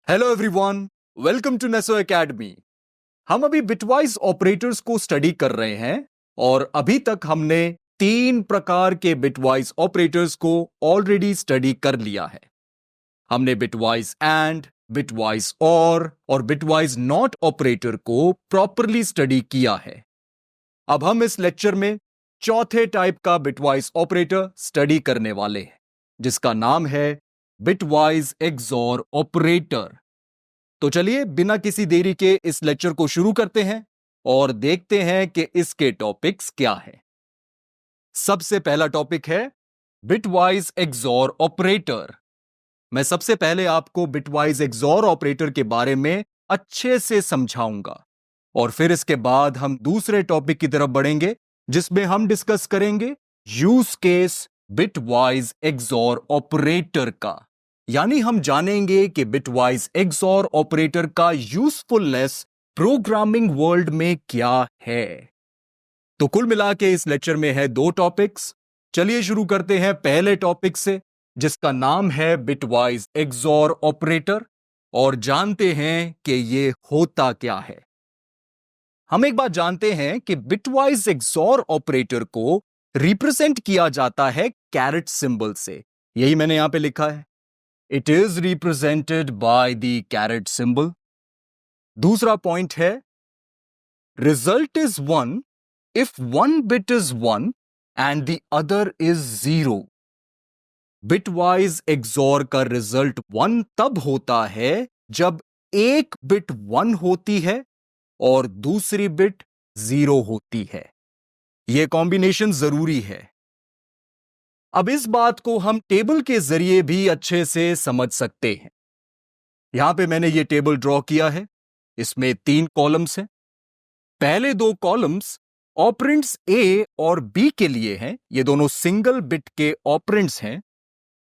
Hello everyone, welcome to Neso Academy. हम अभी bitwise operators को स्टडी कर रहे हैं और अभी तक हमने 3 प्रकार के बिटवाइज ऑपरेटर्स को ऑलरेडी स्टडी कर लिया है। हमने बिटवाइज एंड, बिटवाइज और बिटवाइज नॉट ऑपरेटर को प्रॉपरली स्टडी किया है। अब हम इस लेक्चर में चौथे टाइप का बिटवाइज ऑपरेटर स्टडी करने वाले हैं, जिसका नाम है बिटवाइज एक्सॉर ऑपरेटर। तो चलिए बिना किसी देरी के इस लेक्चर को शुरू करते हैं और देखते हैं कि इसके टॉपिक्स क्या है। सबसे पहला टॉपिक है बिटवाइज एक्सॉर ऑपरेटर। मैं सबसे पहले आपको बिटवाइज एक्सॉर ऑपरेटर के बारे में अच्छे से समझाऊंगा और फिर इसके बाद हम दूसरे टॉपिक की तरफ बढ़ेंगे, जिसमें हम डिस्कस करेंगे use case bitwise XOR operator का। यानी हम जानेंगे कि बिटवाइज एक्सॉर ऑपरेटर का यूजफुलनेस प्रोग्रामिंग वर्ल्ड में क्या है। तो कुल मिला के इस लेक्चर में है 2 टॉपिक्स। चलिए शुरू करते हैं पहले टॉपिक से, जिसका नाम है बिटवाइज एक्सॉर ऑपरेटर, और जानते हैं कि यह होता क्या है। हम एक बात जानते हैं कि बिटवाइज एक्सॉर ऑपरेटर को रिप्रेजेंट किया जाता है कैरेट सिंबल से। यही मैंने यहां पे लिखा है, it is represented by the carat symbol. दूसरा पॉइंट है result is 1 if 1 bit is 1 and the other is 0। Bitwise XOR का रिजल्ट 1 तब होता है जब एक बिट 1 होती है और दूसरी बिट 0 होती है। यह कॉम्बिनेशन जरूरी है। अब इस बात को हम टेबल के जरिए भी अच्छे से समझ सकते हैं। यहां पे मैंने ये टेबल ड्रॉ किया है। इसमें 3 कॉलम्स हैं। पहले 2 कॉलम्स ऑपरेंड्स ए और बी के लिए हैं। ये दोनों सिंगल बिट के ऑपरेंड्स हैं।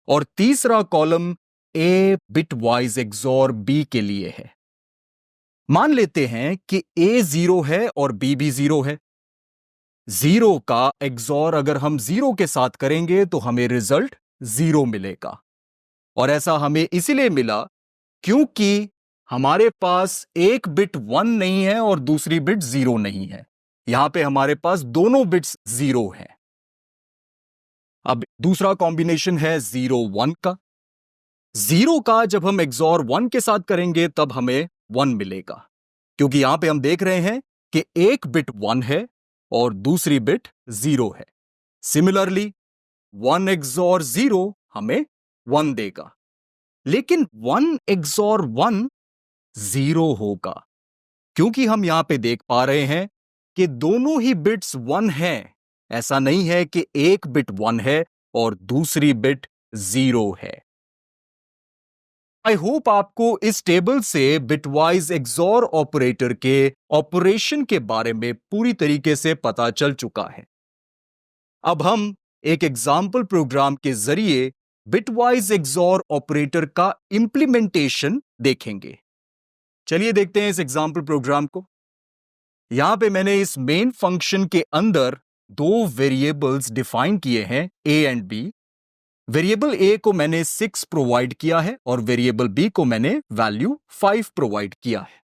और तीसरा column A bitwise XOR B के लिए है। मान लेते हैं कि ए 0 है और बी भी 0 है। 0 का एक्सॉर अगर हम 0 के साथ करेंगे तो हमें रिजल्ट 0 मिलेगा। और ऐसा हमें इसीलिए मिला क्योंकि हमारे पास एक बिट 1 नहीं है और दूसरी बिट 0 नहीं है। यहां पे हमारे पास दोनों बिट्स 0 हैं। अब दूसरा कॉम्बिनेशन है 0 1 का। 0 का जब हम एक्सॉर 1 के साथ करेंगे तब हमें 1 मिलेगा, क्योंकि यहां पे हम देख रहे हैं कि एक बिट 1 है और दूसरी बिट 0 है। सिमिलरली 1 एक्सॉर 0 हमें 1 देगा, लेकिन 1 एक्सॉर 1 0 होगा, क्योंकि हम यहां पे देख पा रहे हैं कि दोनों ही बिट्स 1 हैं। ऐसा नहीं है कि एक बिट 1 है और दूसरी बिट 0 है। आई होप आपको इस टेबल से बिटवाइज एक्सॉर ऑपरेटर के ऑपरेशन के बारे में पूरी तरीके से पता चल चुका है। अब हम एक एग्जाम्पल प्रोग्राम के जरिए बिटवाइज एक्सॉर ऑपरेटर का इंप्लीमेंटेशन देखेंगे। चलिए देखते हैं इस एग्जाम्पल प्रोग्राम को। यहां पे मैंने इस मेन फंक्शन के अंदर 2 वेरिएबल्स डिफाइन किए हैं, ए एंड बी। वेरिएबल ए को मैंने 6 प्रोवाइड किया है और वेरिएबल बी को मैंने वैल्यू 5 प्रोवाइड किया है।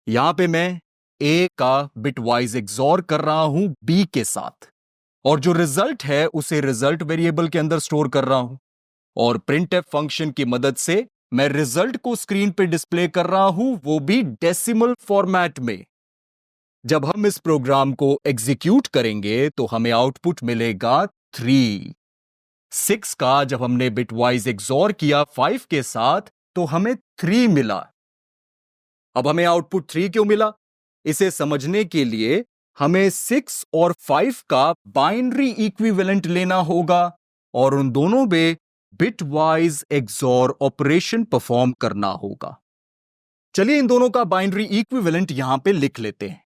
यहां पे मैं ए का बिटवाइज एक्सॉर कर रहा हूं बी के साथ, और जो रिजल्ट है उसे रिजल्ट वेरिएबल के अंदर स्टोर कर रहा हूं, और प्रिंटफ फंक्शन की मदद से मैं रिजल्ट को स्क्रीन पे डिस्प्ले कर रहा हूं, वो भी डेसिमल फॉर्मेट में। जब हम इस प्रोग्राम को एग्जीक्यूट करेंगे तो हमें आउटपुट मिलेगा 3। 6 का जब हमने बिटवाइज एक्सॉर किया 5 के साथ तो हमें 3 मिला। अब हमें आउटपुट 3 क्यों मिला, इसे समझने के लिए हमें 6 और 5 का बाइनरी इक्विवेलेंट लेना होगा और उन दोनों में बिटवाइज एक्सॉर ऑपरेशन परफॉर्म करना होगा। चलिए इन दोनों का बाइनरी इक्विवेलेंट यहां पे लिख लेते हैं।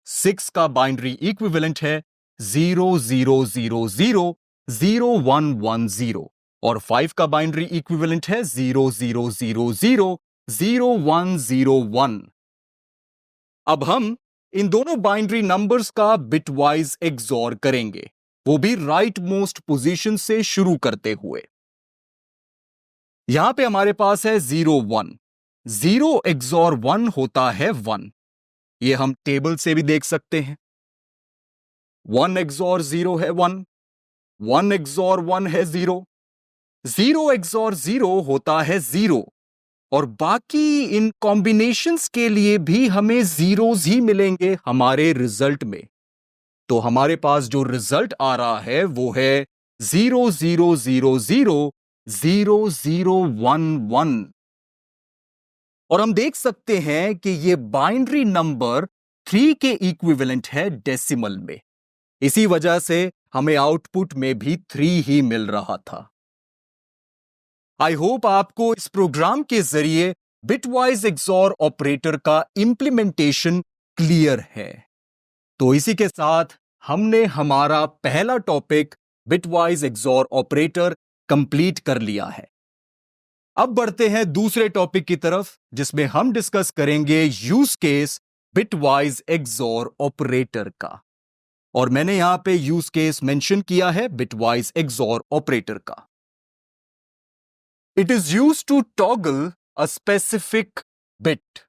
6 का बाइनरी इक्विवेलेंट है 00000110 और 5 का बाइनरी इक्विवेलेंट है 00000101। अब हम इन दोनों बाइनरी नंबर्स का बिटवाइज एक्सॉर करेंगे, वो भी राइट मोस्ट पोजीशन से शुरू करते हुए। यहां पे हमारे पास है 0 1। 0 XOR 1 होता है 1। ये हम टेबल से भी देख सकते हैं। 1 XOR 0 है 1। 1 XOR 1 है 0। 0 XOR 0 होता है 0। और बाकी इन कॉम्बिनेशंस के लिए भी हमें जीरोस ही मिलेंगे हमारे रिजल्ट में। तो हमारे पास जो रिजल्ट आ रहा है वो है 0 0 0 0 0 0 1 1। और हम देख सकते हैं कि ये बाइनरी नंबर 3 के इक्विवेलेंट है डेसिमल में। इसी वजह से हमें आउटपुट में भी 3 ही मिल रहा था। आई होप आपको इस प्रोग्राम के जरिए बिटवाइज एक्सॉर ऑपरेटर का इंप्लीमेंटेशन क्लियर है। तो इसी के साथ हमने हमारा पहला topic bitwise XOR operator complete कर लिया है। अब बढ़ते हैं दूसरे टॉपिक की तरफ, जिसमें हम डिस्कस करेंगे use case bitwise XOR operator का। और मैंने यहां पे यूज केस मेंशन किया है बिटवाइज एक्सॉर ऑपरेटर का। It is used to toggle a specific bit.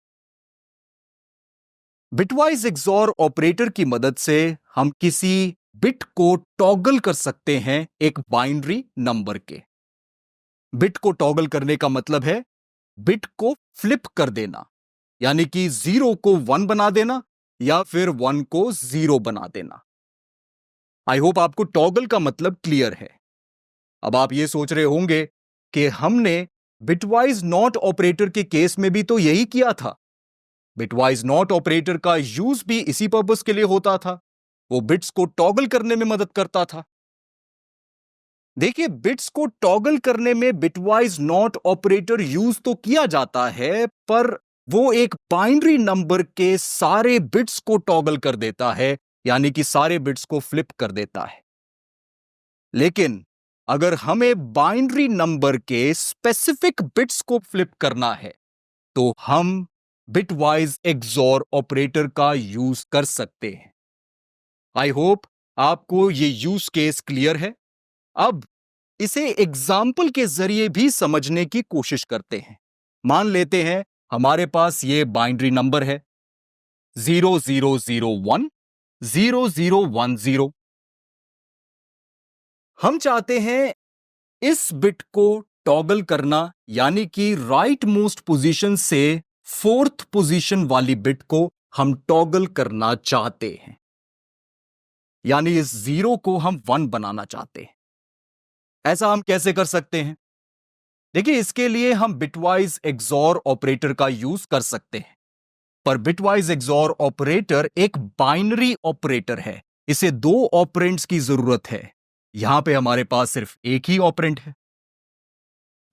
Bitwise XOR operator की मदद से हम किसी बिट को टॉगल कर सकते हैं एक बाइनरी नंबर के। बिट को टॉगल करने का मतलब है बिट को फ्लिप कर देना, यानी कि 0 को 1 बना देना या फिर 1 को 0 बना देना। आई होप आपको टॉगल का मतलब क्लियर है। अब आप ये सोच रहे होंगे कि हमने बिटवाइज नॉट ऑपरेटर के केस में भी तो यही किया था। बिटवाइज नॉट ऑपरेटर का यूज भी इसी पर्पस के लिए होता था, वो बिट्स को टॉगल करने में मदद करता था। देखिए, बिट्स को टॉगल करने में बिटवाइज नॉट ऑपरेटर यूज तो किया जाता है, पर वो एक बाइनरी नंबर के सारे बिट्स को टॉगल कर देता है, यानी कि सारे बिट्स को फ्लिप कर देता है। लेकिन अगर हमें बाइनरी नंबर के स्पेसिफिक बिट्स को फ्लिप करना है तो हम बिटवाइज एक्सॉर ऑपरेटर का यूज कर सकते हैं। आई होप आपको ये यूज केस क्लियर है। अब इसे एग्जाम्पल के जरिए भी समझने की कोशिश करते हैं। मान लेते हैं हमारे पास ये बाइनरी नंबर है 0001 0010। हम चाहते हैं इस बिट को टॉगल करना, यानी कि राइट मोस्ट पोजीशन से फोर्थ पोजीशन वाली बिट को हम टॉगल करना चाहते हैं, यानी इस 0 को हम 1 बनाना चाहते हैं। ऐसा हम कैसे कर सकते हैं? देखिए, इसके लिए हम बिटवाइज एक्सॉर ऑपरेटर का यूज कर सकते हैं, पर बिटवाइज एक्सॉर ऑपरेटर एक बाइनरी ऑपरेटर है। इसे 2 ऑपरेंड्स की जरूरत है। यहां पे हमारे पास सिर्फ एक ही ऑपरेंड है।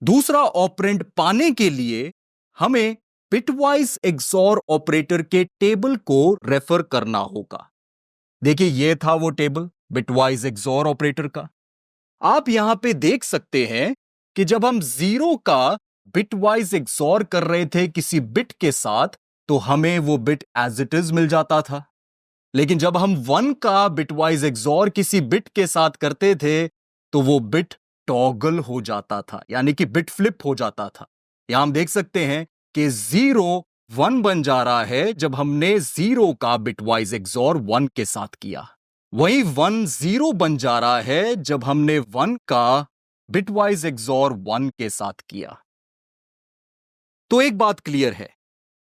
दूसरा ऑपरेंड पाने के लिए हमें बिटवाइज एक्सॉर ऑपरेटर के टेबल को रेफर करना होगा। देखिए, यह था वो टेबल बिटवाइज एक्सॉर ऑपरेटर का। आप यहां पे देख सकते हैं कि जब हम 0 का बिटवाइज एक्सॉर कर रहे थे किसी बिट के साथ, तो हमें वो बिट एज इट इज मिल जाता था। लेकिन जब हम 1 का बिटवाइज एक्सॉर किसी बिट के साथ करते थे, तो वो बिट टॉगल हो जाता था, यानी कि बिट फ्लिप हो जाता था। यहां हम देख सकते हैं कि 0 1 बन जा रहा है जब हमने 0 का बिटवाइज एक्सॉर 1 के साथ किया। वहीं 1 0 बन जा रहा है जब हमने 1 का बिटवाइज एक्सॉर 1 के साथ किया। तो एक बात क्लियर है,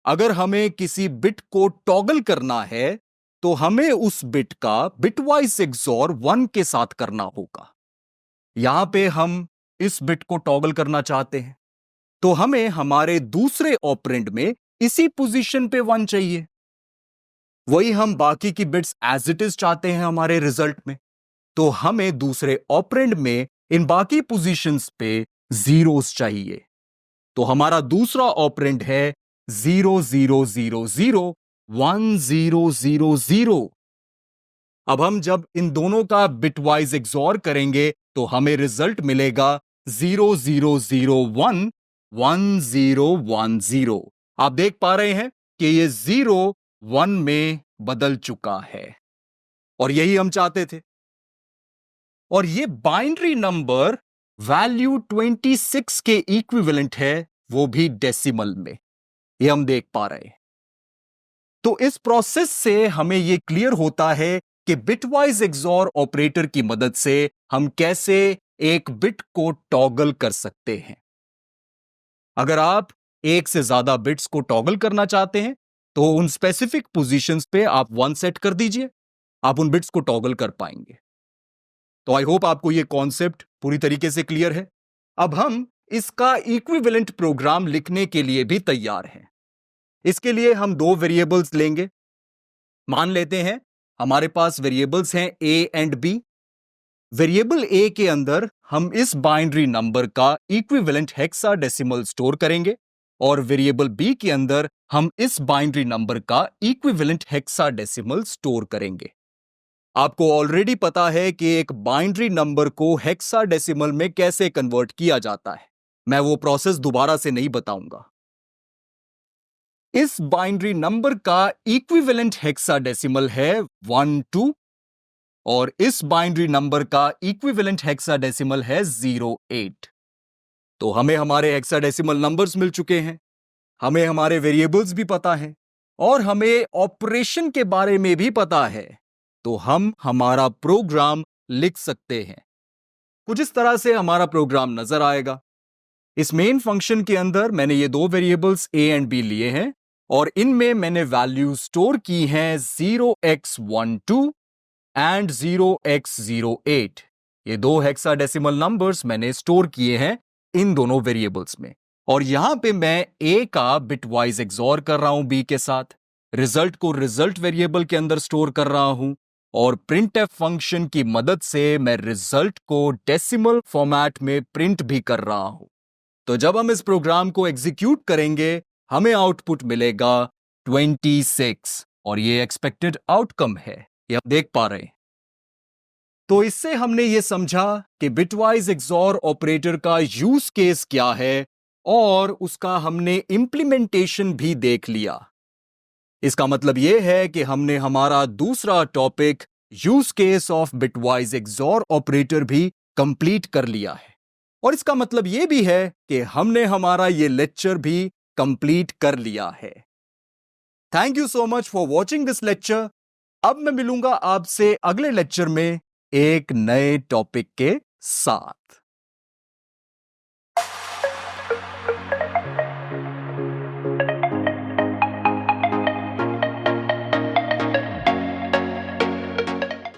अगर हमें किसी बिट को टॉगल करना है तो हमें उस बिट का बिटवाइज एक्सॉर 1 के साथ करना होगा। यहां पे हम इस बिट को टॉगल करना चाहते हैं, तो हमें हमारे दूसरे ऑपरेंड में इसी पोजीशन पे 1 चाहिए। वही हम बाकी की बिट्स एज इट इज चाहते हैं हमारे रिजल्ट में, तो हमें दूसरे ऑपरेंड में इन बाकी पोजीशंस पे जीरोस चाहिए। तो हमारा दूसरा ऑपरेंड है 00001000। अब हम जब इन दोनों का बिटवाइज एक्सॉर करेंगे तो हमें रिजल्ट मिलेगा 00011010। आप देख पा रहे हैं कि ये 0 1 में बदल चुका है, और यही हम चाहते थे। और ये बाइनरी नंबर वैल्यू 26 के इक्विवेलेंट है, वो भी डेसिमल में। ये हम देख पा रहे हैं। तो इस प्रोसेस से हमें यह क्लियर होता है कि बिटवाइज एक्सॉर ऑपरेटर की मदद से हम कैसे एक बिट को टॉगल कर सकते हैं। अगर आप एक से ज्यादा बिट्स को टॉगल करना चाहते हैं तो उन स्पेसिफिक पोजीशंस पे आप 1 सेट कर दीजिए, आप उन बिट्स को टॉगल कर पाएंगे। तो आई होप आपको यह कॉन्सेप्ट पूरी तरीके से क्लियर है। अब हम इसका इक्विवेलेंट प्रोग्राम लिखने के लिए भी तैयार हैं। इसके लिए हम दो वेरिएबल्स लेंगे। मान लेते हैं हमारे पास वेरिएबल्स हैं a and b। Variable a के अंदर हम इस बाइनरी नंबर का इक्विवेलेंट हेक्साडेसिमल स्टोर करेंगे और वेरिएबल b के अंदर हम इस बाइनरी नंबर का इक्विवेलेंट हेक्साडेसिमल स्टोर करेंगे। आपको ऑलरेडी पता है कि एक बाइनरी नंबर को हेक्साडेसिमल में कैसे कन्वर्ट किया जाता है। मैं वो प्रोसेस दोबारा से नहीं बताऊंगा। इस बाइनरी नंबर का इक्विवेलेंट हेक्साडेसिमल है 12 और इस बाइनरी नंबर का इक्विवेलेंट हेक्साडेसिमल है 08। तो हमें हमारे हेक्साडेसिमल नंबर्स मिल चुके हैं, हमें हमारे वेरिएबल्स भी पता है और हमें ऑपरेशन के बारे में भी पता है। तो हम हमारा प्रोग्राम लिख सकते हैं। कुछ इस तरह से हमारा प्रोग्राम नजर आएगा। इस मेन फंक्शन के अंदर मैंने ये दो वेरिएबल्स a एंड b लिए हैं और इनमें मैंने वैल्यू स्टोर की हैं 0x12 एंड 0x08। ये दो हेक्साडेसिमल नंबर्स मैंने स्टोर किए हैं इन दोनों वेरिएबल्स में और यहां पे मैं a का बिटवाइज एक्सॉर कर रहा हूं b के साथ, रिजल्ट को रिजल्ट वेरिएबल के अंदर स्टोर कर रहा हूं और printf फंक्शन की मदद से मैं रिजल्ट को डेसिमल फॉर्मेट में प्रिंट भी कर रहा हूं। तो जब हम इस प्रोग्राम को एग्जीक्यूट करेंगे हमें आउटपुट मिलेगा 26 और ये एक्सपेक्टेड आउटकम है, ये हम देख पा रहे हैं। तो इससे हमने ये समझा कि बिटवाइज एक्सॉर ऑपरेटर का यूज केस क्या है और उसका हमने इंप्लीमेंटेशन भी देख लिया। इसका मतलब यह है कि हमने हमारा दूसरा topic use case of bitwise XOR operator भी कंप्लीट कर लिया है और इसका मतलब यह भी है कि हमने हमारा यह लेक्चर भी कंप्लीट कर लिया है। Thank you so much for watching this lecture. अब मैं मिलूंगा आपसे अगले लेक्चर में एक नए टॉपिक के साथ।